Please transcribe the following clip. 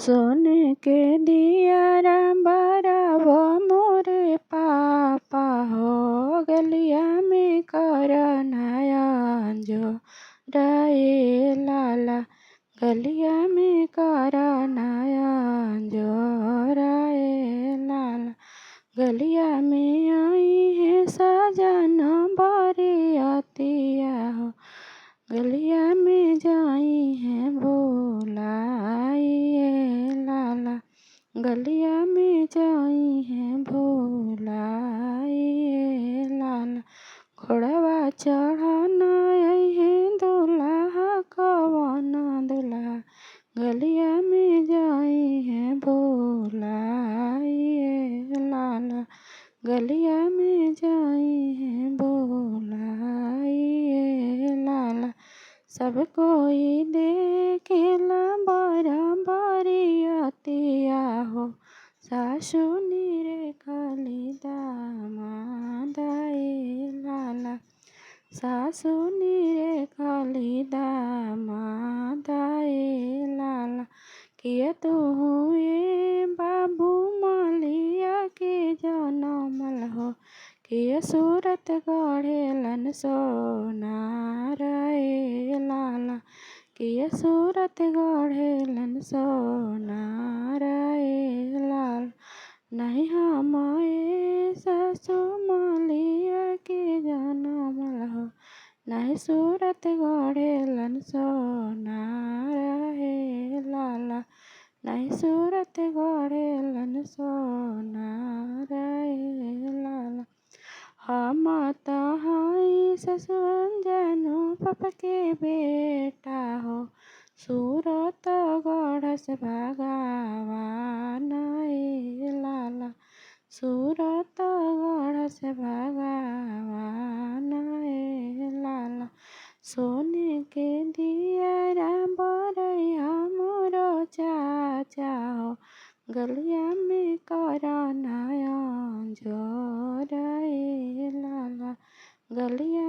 सोने के दियारा बरावो मोरे पापा हो, गलिया में करनाया जो राए लाला, गलिया में करनाया जो राए लाला। गलिया में आई है सजन बरियतिया हो, गलिया में जाई है भोलाइए लाला, गलिया में जाई है भोलाइए लाला। घोड़वा चढ़ना है दुल्हा कवन दुल्हा, गलिया में जाई है भोलाइए लाला, गलिया में जाई है भोलाइए लाला। सब कोई देखेला बरियतिया हो, सासु निरे खाली दामादाए लाला, सासु निरे खाली दामादाए लाला। किया तू हुए बाबू मालिया के जनमल हो, किया सूरत गढ़ेलन सोनार ए लाला, किया सूरत गढ़ेलन सोनार ए लाला। नहीं हम सासु मालिया के जनमल हो, नहीं सूरत गढ़ेलन सोनार ए लाला, नहीं सूरत गढ़ेलन सोनार ए लाला। हम तो हई ससुर जानो पापा के बेटा हो, सूरत गढ़ से भगवान ए लाला, सूरत गढ़ से भगवान ए लाला। सोने के दियारा बरैया मोरो चाचा हो, गलिया में करनाया जोर ए लाला, गलिया